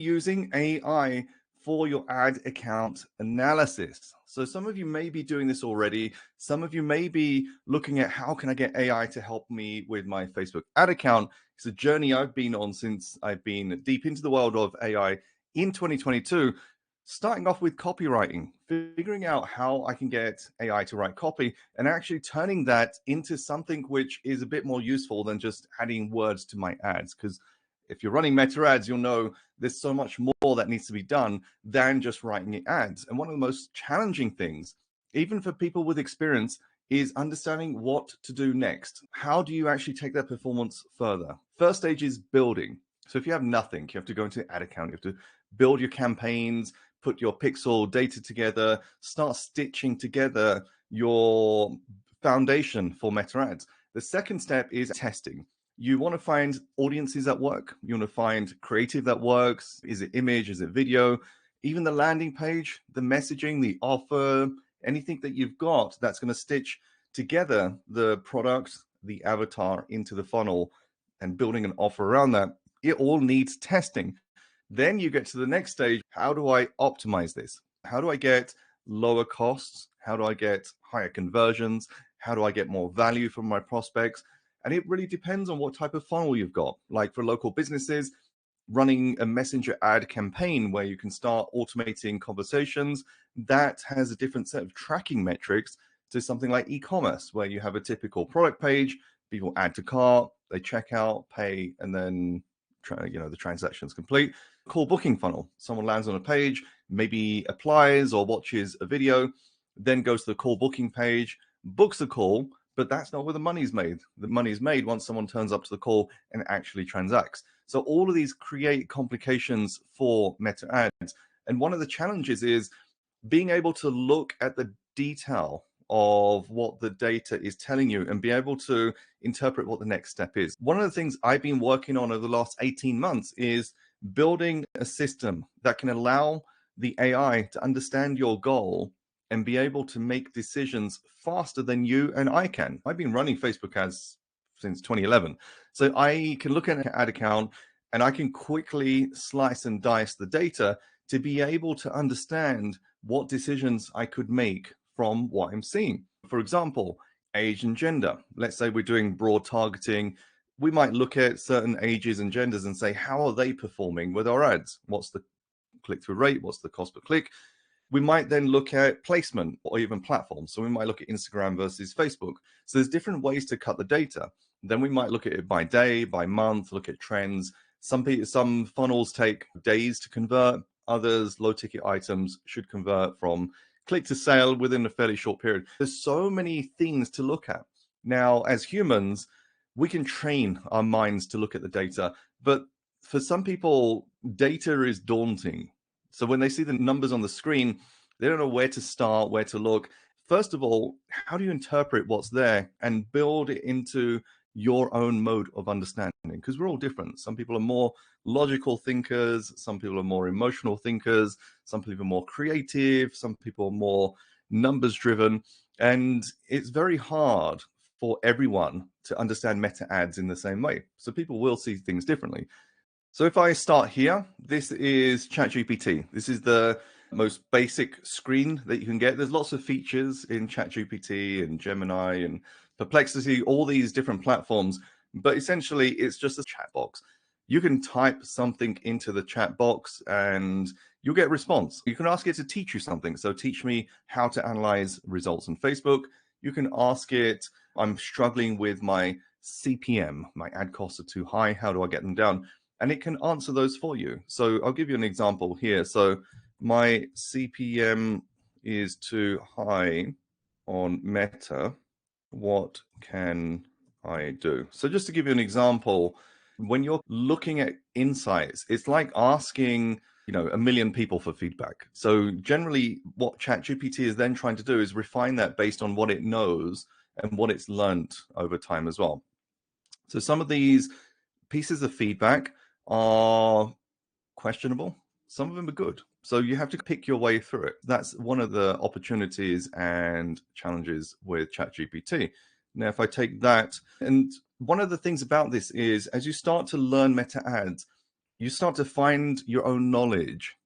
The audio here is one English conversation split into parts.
using AI for your ad account analysis. So some of you may be doing this already. Some of you may be looking at how can I get AI to help me with my Facebook ad account. It's a journey I've been on since I've been deep into the world of AI in 2022, starting off with copywriting, figuring out how I can get AI to write copy and actually turning that into something which is a bit more useful than just adding words to my ads. Because if you're running meta ads, you'll know there's so much more that needs to be done than just writing ads. And one of the most challenging things, even for people with experience, is understanding what to do next. How do you actually take that performance further? First stage is building. So if you have nothing, you have to go into ad account, you have to build your campaigns, put your pixel data together, start stitching together your foundation for meta ads. The second step is testing. You want to find audiences that work. You want to find creative that works. Is it image? Is it video? Even the landing page, the messaging, the offer, anything that you've got that's going to stitch together the product, the avatar into the funnel and building an offer around that. It all needs testing. Then you get to the next stage. How do I optimize this? How do I get lower costs? How do I get higher conversions? How do I get more value from my prospects? And it really depends on what type of funnel you've got. Like for local businesses, running a messenger ad campaign where you can start automating conversations, that has a different set of tracking metrics to something like e-commerce, where you have a typical product page, people add to cart, they check out, pay, and then the transaction's complete. Call booking funnel. Someone lands on a page, maybe applies or watches a video, then goes to the call booking page, books a call, but that's not where the money's made. The money is made once someone turns up to the call and actually transacts. So all of these create complications for meta ads. And one of the challenges is being able to look at the detail of what the data is telling you and be able to interpret what the next step is. One of the things I've been working on over the last 18 months is building a system that can allow the AI to understand your goal and be able to make decisions faster than you and I can. I've been running Facebook ads since 2011. So I can look at an ad account and I can quickly slice and dice the data to be able to understand what decisions I could make from what I'm seeing. For example, age and gender. Let's say we're doing broad targeting. We might look at certain ages and genders and say, how are they performing with our ads? What's the click-through rate? What's the cost per click? We might then look at placement or even platforms. So we might look at Instagram versus Facebook. So there's different ways to cut the data. Then we might look at it by day, by month, look at trends. Some funnels take days to convert. Others, low ticket items, should convert from click to sale within a fairly short period. There's so many things to look at. Now, as humans, we can train our minds to look at the data, but for some people, data is daunting. So when they see the numbers on the screen, they don't know where to start, where to look. First of all, how do you interpret what's there and build it into your own mode of understanding? Because we're all different. Some people are more logical thinkers. Some people are more emotional thinkers. Some people are more creative. Some people are more numbers driven. And it's very hard for everyone to understand meta ads in the same way. So people will see things differently. So if I start here, this is ChatGPT. This is the most basic screen that you can get. There's lots of features in ChatGPT and Gemini and Perplexity, all these different platforms, but essentially it's just a chat box. You can type something into the chat box and you'll get a response. You can ask it to teach you something. So teach me how to analyze results on Facebook. You can ask it, I'm struggling with my CPM. My ad costs are too high. How do I get them down? And it can answer those for you. So I'll give you an example here. So my CPM is too high on Meta. What can I do? So just to give you an example, when you're looking at insights, it's like asking, a million people for feedback. So generally what ChatGPT is then trying to do is refine that based on what it knows and what it's learned over time as well. So some of these pieces of feedback are questionable. Some of them are good. So you have to pick your way through it. That's one of the opportunities and challenges with ChatGPT. Now, if I take that, and one of the things about this is as you start to learn meta ads, you start to find your own knowledge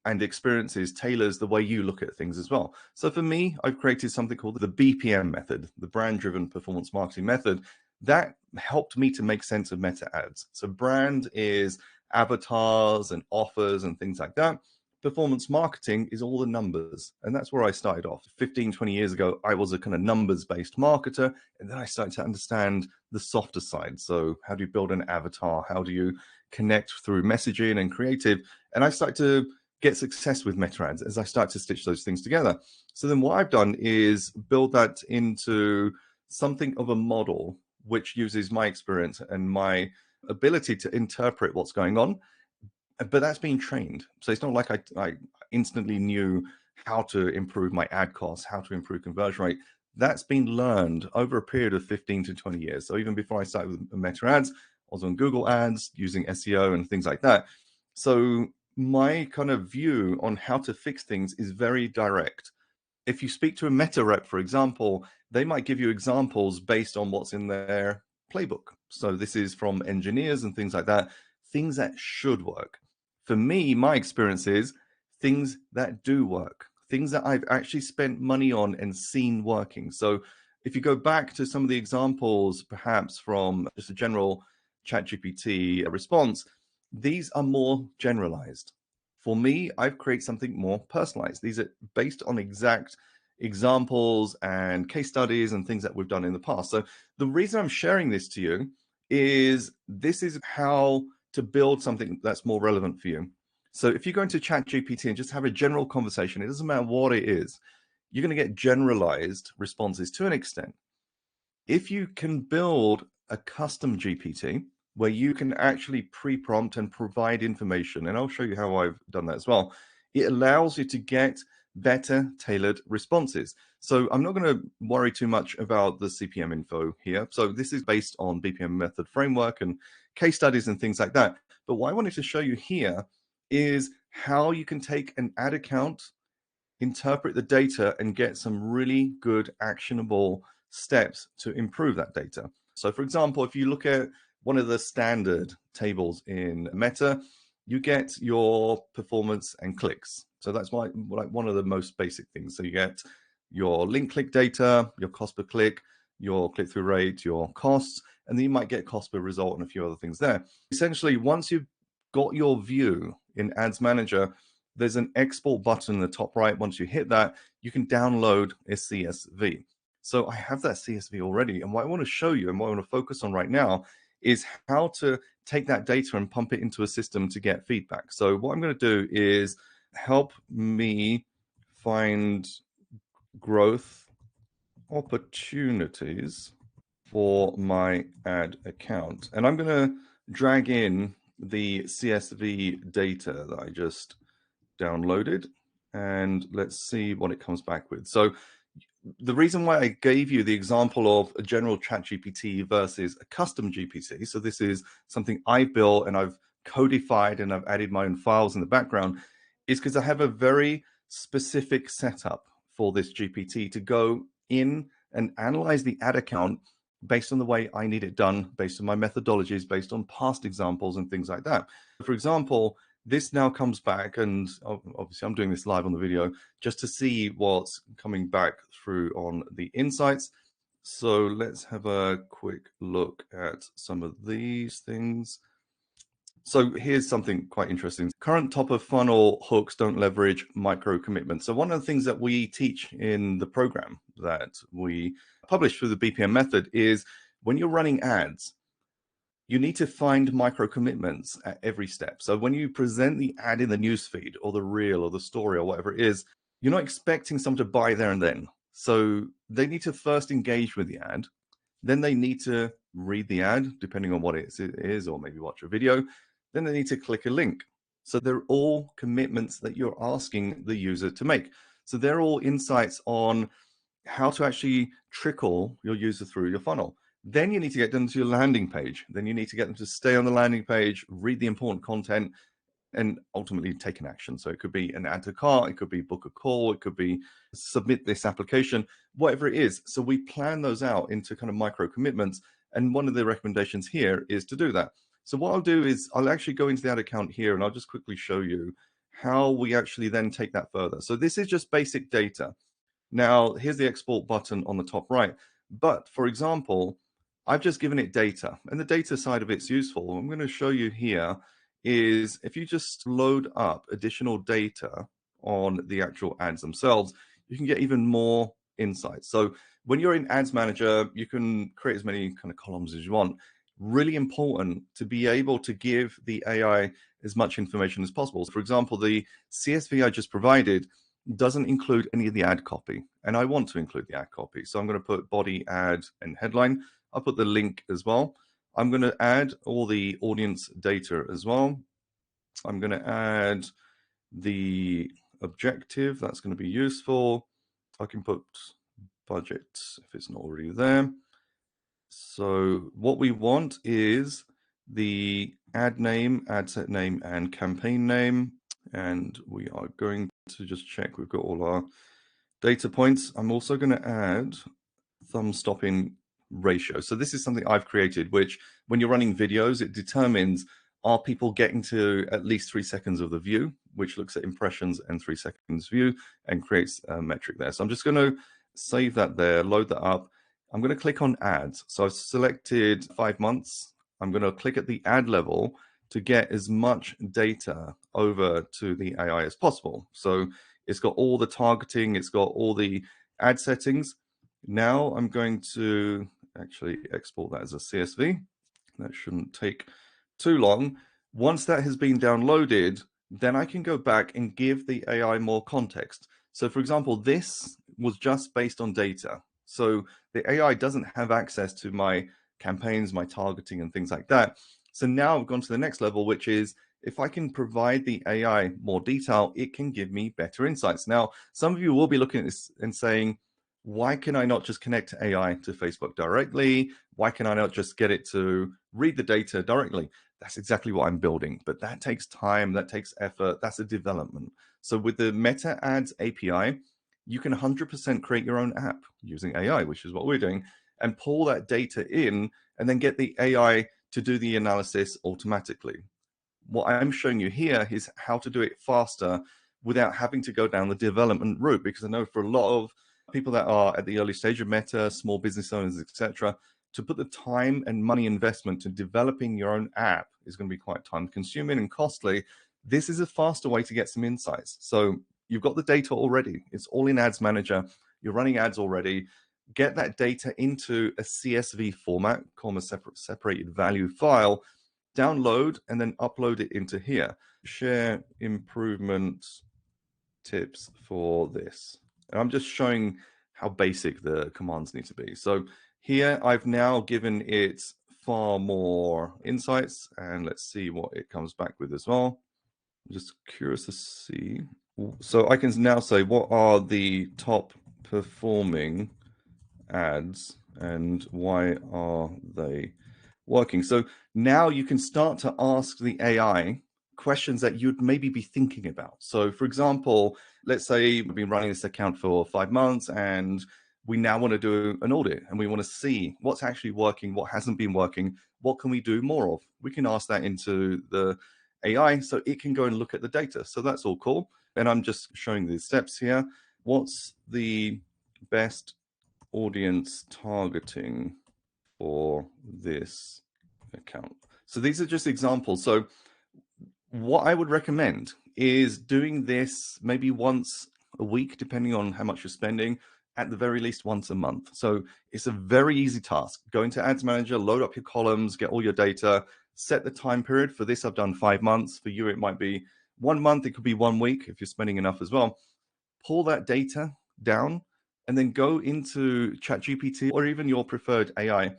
and experiences tailors the way you look at things as well. So for me, I've created something called the BPM method, the brand driven performance marketing method, that helped me to make sense of meta ads. So brand is avatars and offers and things like that. Performance marketing is all the numbers. And that's where I started off 15, 20 years ago. I was a kind of numbers based marketer. And then I started to understand the softer side. So how do you build an avatar? How do you connect through messaging and creative? And I started to get success with meta ads as I start to stitch those things together. So then what I've done is build that into something of a model which uses my experience and my ability to interpret what's going on, but that's being trained. So it's not like I instantly knew how to improve my ad costs, how to improve conversion rate. That's been learned over a period of 15 to 20 years. So even before I started with meta ads, I was on Google ads using SEO and things like that. So my kind of view on how to fix things is very direct. If you speak to a meta rep, for example, they might give you examples based on what's in their playbook. So this is from engineers and things like that, things that should work. For me, my experience is things that do work, things that I've actually spent money on and seen working. So if you go back to some of the examples, perhaps from just a general ChatGPT response, these are more generalized. For me, I've created something more personalized. These are based on exact examples and case studies and things that we've done in the past. So the reason I'm sharing this to you is this is how to build something that's more relevant for you. So if you go into ChatGPT and just have a general conversation, it doesn't matter what it is, you're going to get generalized responses to an extent. If you can build a custom GPT where you can actually pre-prompt and provide information, and I'll show you how I've done that as well, it allows you to get better tailored responses. So I'm not going to worry too much about the CPM info here. So this is based on BPM method framework and case studies and things like that. But what I wanted to show you here is how you can take an ad account, interpret the data, and get some really good actionable steps to improve that data. So for example, if you look at one of the standard tables in Meta, you get your performance and clicks. So that's like one of the most basic things. So you get your link click data, your cost per click, your click-through rate, your costs, and then you might get cost per result and a few other things there. Essentially, once you've got your view in Ads Manager, there's an export button in the top right. Once you hit that, you can download a CSV. So I have that CSV already. And what I want to show you and what I want to focus on right now is how to take that data and pump it into a system to get feedback. So what I'm going to do is help me find growth opportunities for my ad account. And I'm going to drag in the CSV data that I just downloaded, and let's see what it comes back with. So the reason why I gave you the example of a general ChatGPT versus a custom GPT, so this is something I built and I've codified and I've added my own files in the background, is because I have a very specific setup for this GPT to go in and analyze the ad account based on the way I need it done, based on my methodologies, based on past examples and things like that. For example, this now comes back, and obviously I'm doing this live on the video just to see what's coming back through on the insights. So let's have a quick look at some of these things. So here's something quite interesting. Current top of funnel hooks don't leverage micro commitments. So one of the things that we teach in the program that we publish through the BPM method is when you're running ads, you need to find micro commitments at every step. So when you present the ad in the newsfeed or the reel or the story or whatever it is, you're not expecting someone to buy there and then. So they need to first engage with the ad. Then they need to read the ad, depending on what it is, or maybe watch a video. Then they need to click a link. So they're all commitments that you're asking the user to make. So they're all insights on how to actually trickle your user through your funnel. Then you need to get them to your landing page. Then you need to get them to stay on the landing page, read the important content, and ultimately take an action. So it could be an add to cart, it could be book a call, it could be submit this application, whatever it is. So we plan those out into kind of micro commitments. And one of the recommendations here is to do that. So what I'll do is I'll actually go into the ad account here and I'll just quickly show you how we actually then take that further. So this is just basic data. Now, here's the export button on the top right. But for example, I've just given it data, and the data side of it's useful. What I'm going to show you here is if you just load up additional data on the actual ads themselves, you can get even more insights. So when you're in Ads Manager, you can create as many kind of columns as you want. Really important to be able to give the AI as much information as possible. For example, the CSV I just provided doesn't include any of the ad copy, and I want to include the ad copy. So I'm going to put body, ad, and headline. I'll put the link as well. I'm going to add all the audience data as well. I'm going to add the objective. That's going to be useful. I can put budget if it's not already there. So what we want is the ad name, ad set name, and campaign name. And we are going to just check we've got all our data points. I'm also going to add thumb stopping ratio. So this is something I've created, which when you're running videos, it determines are people getting to at least 3 seconds of the view, which looks at impressions and 3 seconds view and creates a metric there. So I'm just going to save that there, load that up. I'm going to click on ads. So I've selected 5 months. I'm going to click at the ad level to get as much data over to the AI as possible. So it's got all the targeting, it's got all the ad settings. Now I'm going to actually export that as a CSV. That shouldn't take too long. Once that has been downloaded, then I can go back and give the AI more context. So for example, this was just based on data. So the AI doesn't have access to my campaigns, my targeting, and things like that. So now I've gone to the next level, which is if I can provide the AI more detail, it can give me better insights. Now, some of you will be looking at this and saying, why can I not just connect AI to Facebook directly? Why can I not just get it to read the data directly? That's exactly what I'm building, but that takes time, that takes effort, that's a development. So with the Meta Ads API, you can 100% create your own app using AI, which is what we're doing, and pull that data in and then get the AI to do the analysis automatically. What I'm showing you here is how to do it faster without having to go down the development route, because I know for a lot of people that are at the early stage of Meta, small business owners, etc., to put the time and money investment to developing your own app is going to be quite time consuming and costly. This is a faster way to get some insights. So you've got the data already. It's all in Ads Manager. You're running ads already. Get that data into a CSV format, comma separated value file, download, and then upload it into here. Share improvement tips for this. And I'm just showing how basic the commands need to be. So here I've now given it far more insights, and let's see what it comes back with as well. I'm just curious to see. So I can now say what are the top performing ads and why are they working? So now you can start to ask the AI questions that you'd maybe be thinking about. So for example, let's say we've been running this account for 5 months and we now want to do an audit and we want to see what's actually working, what hasn't been working, what can we do more of? We can ask that into the AI so it can go and look at the data. So that's all cool. And I'm just showing the steps here. What's the best audience targeting for this account? So these are just examples. So what I would recommend is doing this maybe once a week, depending on how much you're spending, at the very least once a month. So it's a very easy task. Go into Ads Manager, load up your columns, get all your data, set the time period. For this, I've done 5 months. For you, it might be 1 month. It could be 1 week if you're spending enough as well. Pull that data down and then go into ChatGPT or even your preferred AI.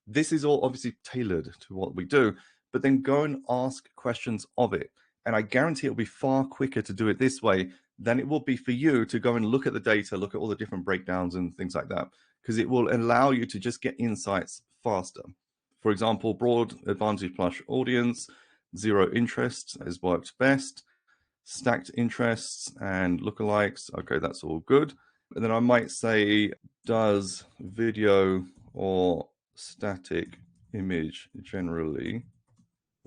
This is all obviously tailored to what we do, but then go and ask questions of it. And I guarantee it'll be far quicker to do it this way than it will be for you to go and look at the data, look at all the different breakdowns and things like that, because it will allow you to just get insights faster. For example, broad Advantage Plus audience, zero interest has worked best. Stacked interests and lookalikes. Okay, that's all good. And then I might say, does video or static image generally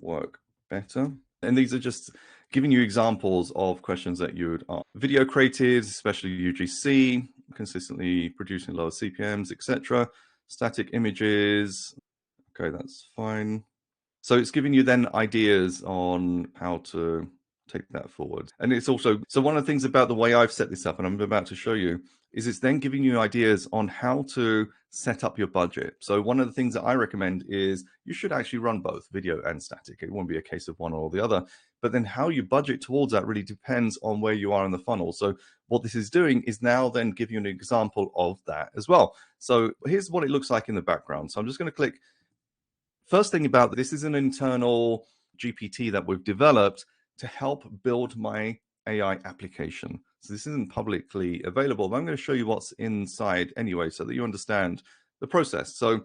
work better? And these are just giving you examples of questions that you would ask. Video creatives, especially UGC, consistently producing lower CPMs, etc. Static images. Okay, that's fine. So it's giving you then ideas on how to take that forward. And it's also, so one of the things about the way I've set this up, and I'm about to show you, is it's then giving you ideas on how to set up your budget. So one of the things that I recommend is you should actually run both video and static. It won't be a case of one or the other, but then how you budget towards that really depends on where you are in the funnel. So what this is doing is now then give you an example of that as well. So here's what it looks like in the background. So I'm just going to click. First thing about this is an internal GPT that we've developed to help build my AI application. So this isn't publicly available, but I'm going to show you what's inside anyway, so that you understand the process. So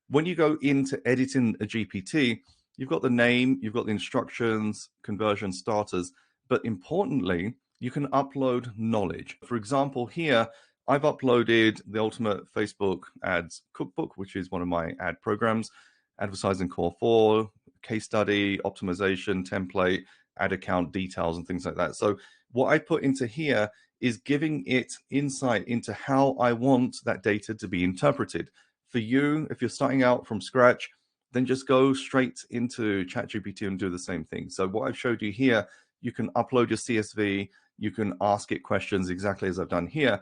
when you go into editing a GPT, you've got the name, you've got the instructions, conversion starters, but importantly, you can upload knowledge. For example, here, I've uploaded the Ultimate Facebook Ads Cookbook, which is one of my ad programs, Advertising Core 4, case study, optimization, template, ad account details, and things like that. So what I put into here is giving it insight into how I want that data to be interpreted. For you, if you're starting out from scratch, then just go straight into ChatGPT and do the same thing. So what I've showed you here, you can upload your CSV, you can ask it questions exactly as I've done here.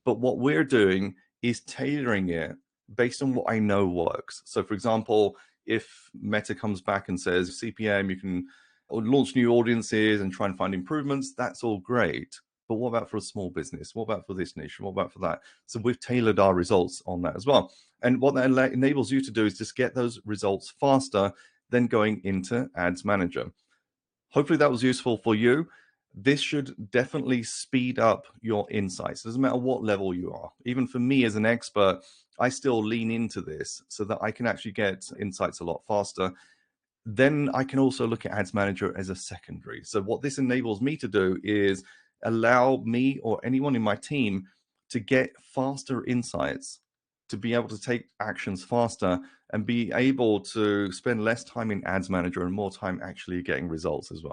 But what we're doing is tailoring it based on what I know works. So for example, if Meta comes back and says CPM, you can launch new audiences and try and find improvements, that's all great. But what about for a small business? What about for this niche? What about for that? So we've tailored our results on that as well. And what that enables you to do is just get those results faster than going into Ads Manager. Hopefully that was useful for you. This should definitely speed up your insights. It doesn't matter what level you are. Even for me as an expert, I still lean into this so that I can actually get insights a lot faster. Then I can also look at Ads Manager as a secondary. So what this enables me to do is allow me or anyone in my team to get faster insights, to be able to take actions faster and be able to spend less time in Ads Manager and more time actually getting results as well.